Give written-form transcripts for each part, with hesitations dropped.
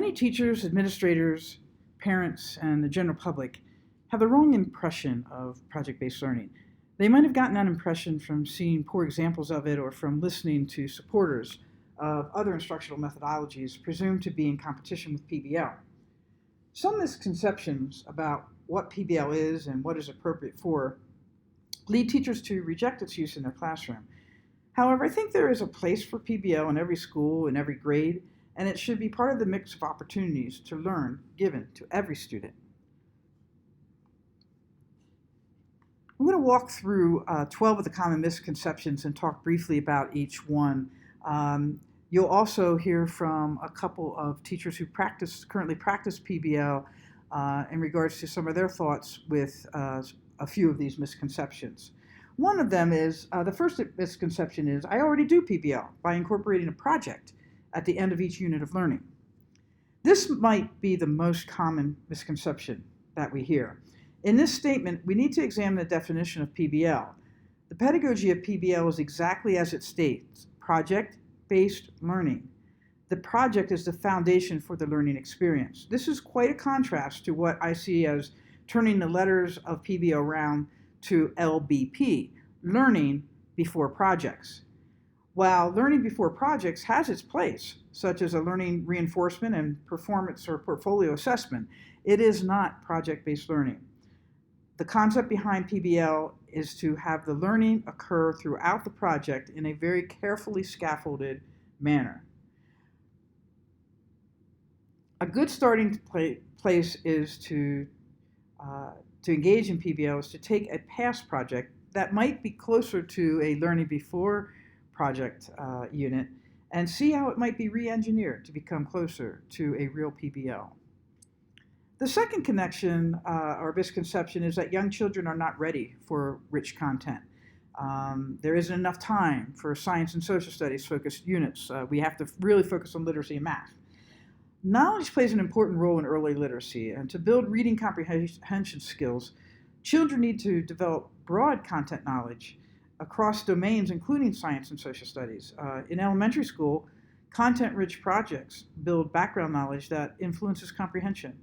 Many teachers, administrators, parents, and the general public have the wrong impression of project-based learning. They might have gotten that impression from seeing poor examples of it or from listening to supporters of other instructional methodologies presumed to be in competition with PBL. Some misconceptions about what PBL is and what is appropriate for lead teachers to reject its use in their classroom. However, I think there is a place for PBL in every school, in every grade, and it should be part of the mix of opportunities to learn given to every student. I'm going to walk through 12 of the common misconceptions and talk briefly about each one. You'll also hear from a couple of teachers who currently practice PBL in regards to some of their thoughts with a few of these misconceptions. One of them is, the first misconception is, I already do PBL by incorporating a project at the end of each unit of learning. This might be the most common misconception that we hear. In this statement, we need to examine the definition of PBL. The pedagogy of PBL is exactly as it states, project-based learning. The project is the foundation for the learning experience. This is quite a contrast to what I see as turning the letters of PBL around to LBP, learning before projects. While learning before projects has its place, such as a learning reinforcement and performance or portfolio assessment, it is not project-based learning. The concept behind PBL is to have the learning occur throughout the project in a very carefully scaffolded manner. A good starting place is to engage in PBL is to take a past project that might be closer to a learning before project unit and see how it might be re-engineered to become closer to a real PBL. The second connection or misconception is that young children are not ready for rich content. There isn't enough time for science and social studies focused units. We have to really focus on literacy and math. Knowledge plays an important role in early literacy, and to build reading comprehension skills, children need to develop broad content knowledge across domains, including science and social studies. In elementary school, content-rich projects build background knowledge that influences comprehension.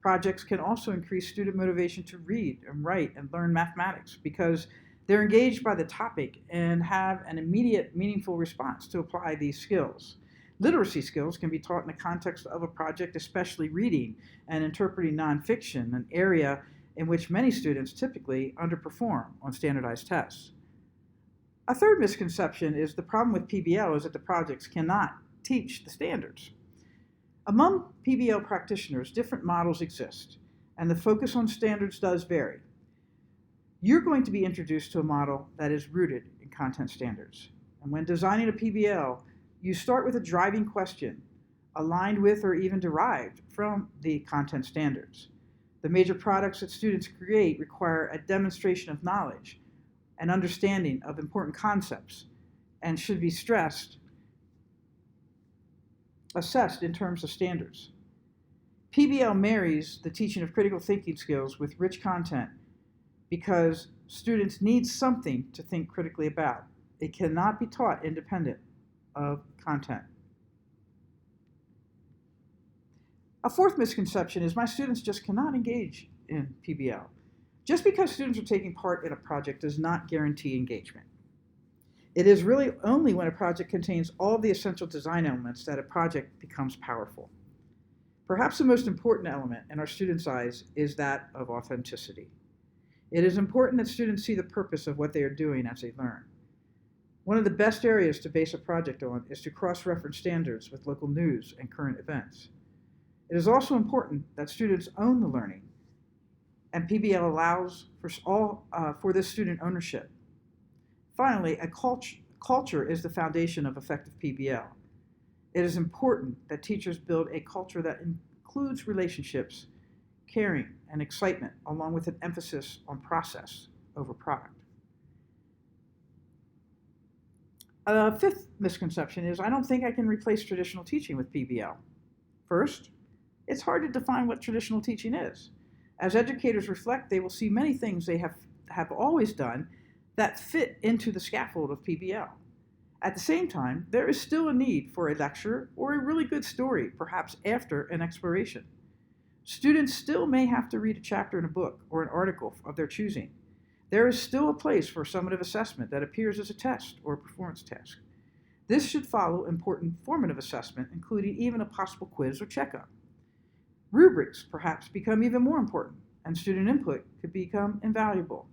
Projects can also increase student motivation to read and write and learn mathematics because they're engaged by the topic and have an immediate, meaningful response to apply these skills. Literacy skills can be taught in the context of a project, especially reading and interpreting nonfiction, an area in which many students typically underperform on standardized tests. A third misconception is the problem with PBL is that the projects cannot teach the standards. Among PBL practitioners, different models exist, and the focus on standards does vary. You're going to be introduced to a model that is rooted in content standards. And when designing a PBL, you start with a driving question, aligned with or even derived from the content standards. The major products that students create require a demonstration of knowledge and understanding of important concepts and should be assessed in terms of standards. PBL marries the teaching of critical thinking skills with rich content because students need something to think critically about. It cannot be taught independent of content. A fourth misconception is my students just cannot engage in PBL. Just because students are taking part in a project does not guarantee engagement. It is really only when a project contains all the essential design elements that a project becomes powerful. Perhaps the most important element in our students' eyes is that of authenticity. It is important that students see the purpose of what they are doing as they learn. One of the best areas to base a project on is to cross-reference standards with local news and current events. It is also important that students own the learning, and PBL allows for this student ownership. Finally, a culture is the foundation of effective PBL. It is important that teachers build a culture that includes relationships, caring, and excitement, along with an emphasis on process over product. A fifth misconception is I don't think I can replace traditional teaching with PBL. First, it's hard to define what traditional teaching is. As educators reflect, they will see many things they have always done that fit into the scaffold of PBL. At the same time, there is still a need for a lecture or a really good story, perhaps after an exploration. Students still may have to read a chapter in a book or an article of their choosing. There is still a place for summative assessment that appears as a test or a performance task. This should follow important formative assessment, including even a possible quiz or checkup. Rubrics perhaps become even more important, and student input could become invaluable.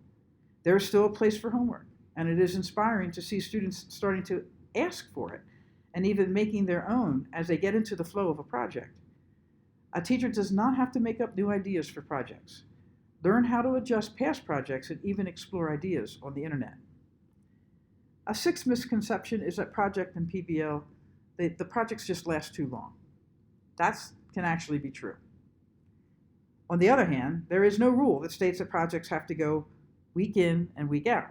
There is still a place for homework, and it is inspiring to see students starting to ask for it and even making their own as they get into the flow of a project. A teacher does not have to make up new ideas for projects. Learn how to adjust past projects and even explore ideas on the internet. A sixth misconception is that project and PBL, the projects just last too long. That can actually be true. On the other hand, there is no rule that states that projects have to go week in and week out.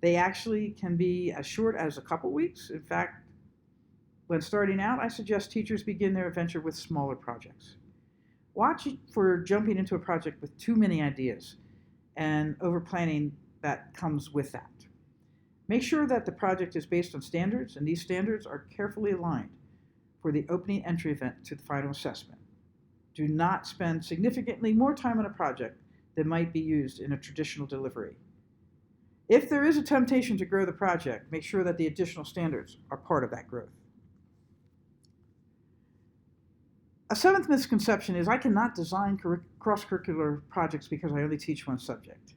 They actually can be as short as a couple weeks. In fact, when starting out, I suggest teachers begin their adventure with smaller projects. Watch for jumping into a project with too many ideas and over-planning that comes with that. Make sure that the project is based on standards, and these standards are carefully aligned for the opening entry event to the final assessment. Do not spend significantly more time on a project than might be used in a traditional delivery. If there is a temptation to grow the project, make sure that the additional standards are part of that growth. A seventh misconception is I cannot design cross-curricular projects because I only teach one subject.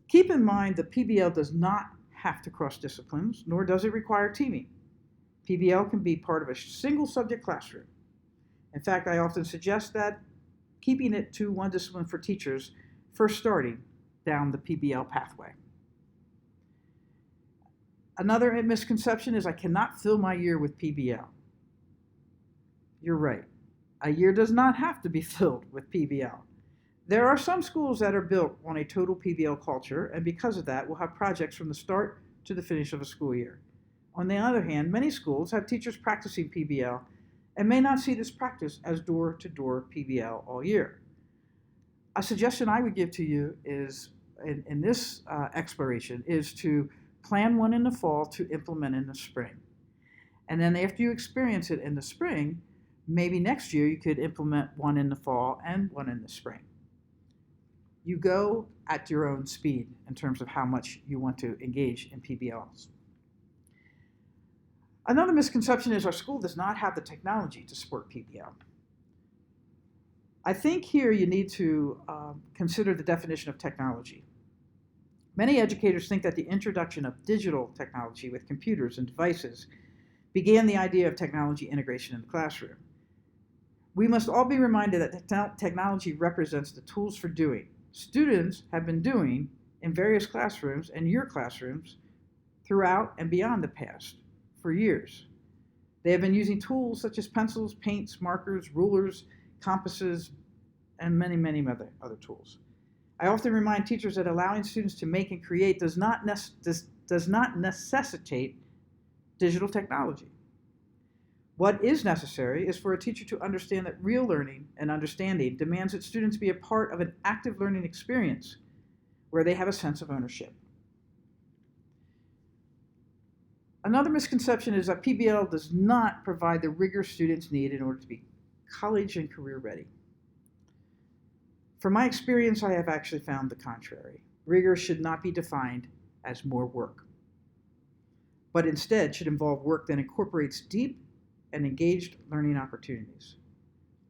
Keep in mind that PBL does not have to cross disciplines, nor does it require teaming. PBL can be part of a single subject classroom. In fact, I often suggest that keeping it to one discipline for teachers first starting down the PBL pathway. Another misconception is I cannot fill my year with PBL. You're right. A year does not have to be filled with PBL. There are some schools that are built on a total PBL culture, and because of that, will have projects from the start to the finish of a school year. On the other hand, many schools have teachers practicing PBL and may not see this practice as door-to-door PBL all year. A suggestion I would give to you is, in this exploration, is to plan one in the fall to implement in the spring. And then after you experience it in the spring, maybe next year you could implement one in the fall and one in the spring. You go at your own speed in terms of how much you want to engage in PBLs. Another misconception is our school does not have the technology to support PBL. I think here you need to consider the definition of technology. Many educators think that the introduction of digital technology with computers and devices began the idea of technology integration in the classroom. We must all be reminded that technology represents the tools for doing. Students have been doing in various classrooms and your classrooms throughout and beyond the past for years. They have been using tools such as pencils, paints, markers, rulers, compasses, and many, many other tools. I often remind teachers that allowing students to make and create does not necessitate digital technology. What is necessary is for a teacher to understand that real learning and understanding demands that students be a part of an active learning experience where they have a sense of ownership. Another misconception is that PBL does not provide the rigor students need in order to be college and career ready. From my experience, I have actually found the contrary. Rigor should not be defined as more work, but instead should involve work that incorporates deep and engaged learning opportunities.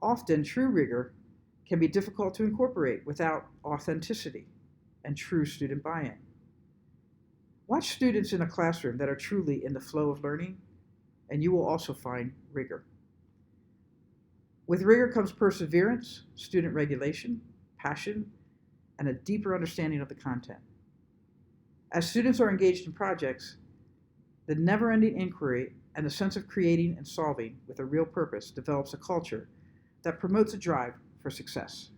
Often, true rigor can be difficult to incorporate without authenticity and true student buy-in. Watch students in a classroom that are truly in the flow of learning, and you will also find rigor. With rigor comes perseverance, student regulation, passion, and a deeper understanding of the content. As students are engaged in projects, the never-ending inquiry and the sense of creating and solving with a real purpose develops a culture that promotes a drive for success.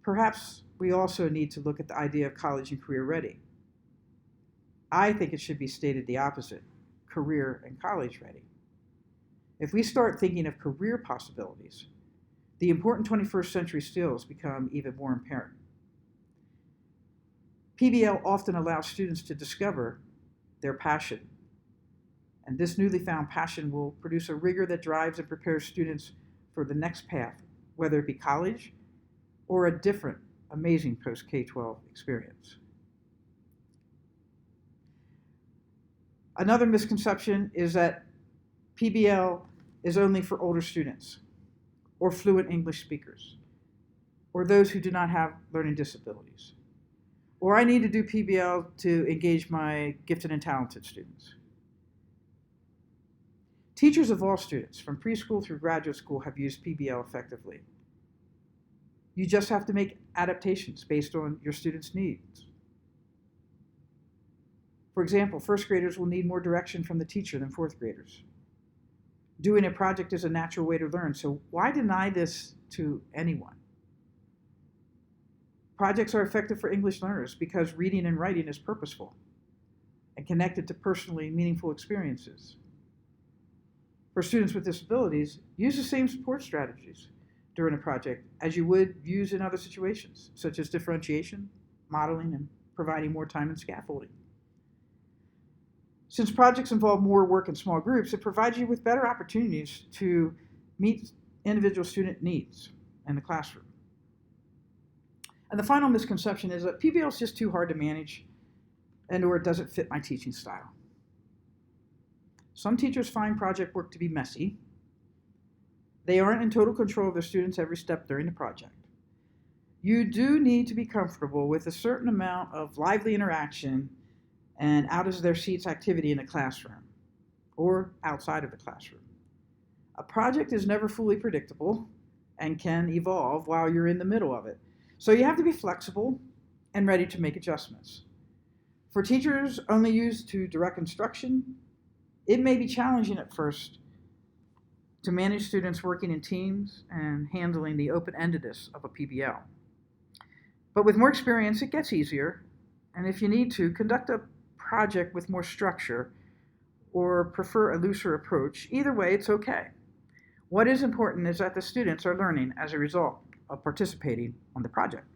Perhaps we also need to look at the idea of college and career ready. I think it should be stated the opposite, career and college ready. If we start thinking of career possibilities, the important 21st century skills become even more apparent. PBL often allows students to discover their passion And this newly found passion will produce a rigor that drives and prepares students for the next path, whether it be college or a different, amazing post K-12 experience. Another misconception is that PBL is only for older students or fluent English speakers or those who do not have learning disabilities. Or I need to do PBL to engage my gifted and talented students. Teachers of all students, from preschool through graduate school, have used PBL effectively. You just have to make adaptations based on your students' needs. For example, first graders will need more direction from the teacher than fourth graders. Doing a project is a natural way to learn, so why deny this to anyone? Projects are effective for English learners because reading and writing is purposeful and connected to personally meaningful experiences. For students with disabilities, use the same support strategies during a project as you would use in other situations, such as differentiation, modeling, and providing more time and scaffolding. Since projects involve more work in small groups, it provides you with better opportunities to meet individual student needs in the classroom. And the final misconception is that PBL is just too hard to manage and/or it doesn't fit my teaching style. Some teachers find project work to be messy. They aren't in total control of their students every step during the project. You do need to be comfortable with a certain amount of lively interaction and out of their seats activity in the classroom or outside of the classroom. A project is never fully predictable and can evolve while you're in the middle of it. So you have to be flexible and ready to make adjustments. For teachers only used to direct instruction, it may be challenging at first to manage students working in teams and handling the open-endedness of a PBL. But with more experience, it gets easier, and if you need to, conduct a project with more structure or prefer a looser approach. Either way, it's okay. What is important is that the students are learning as a result of participating on the project.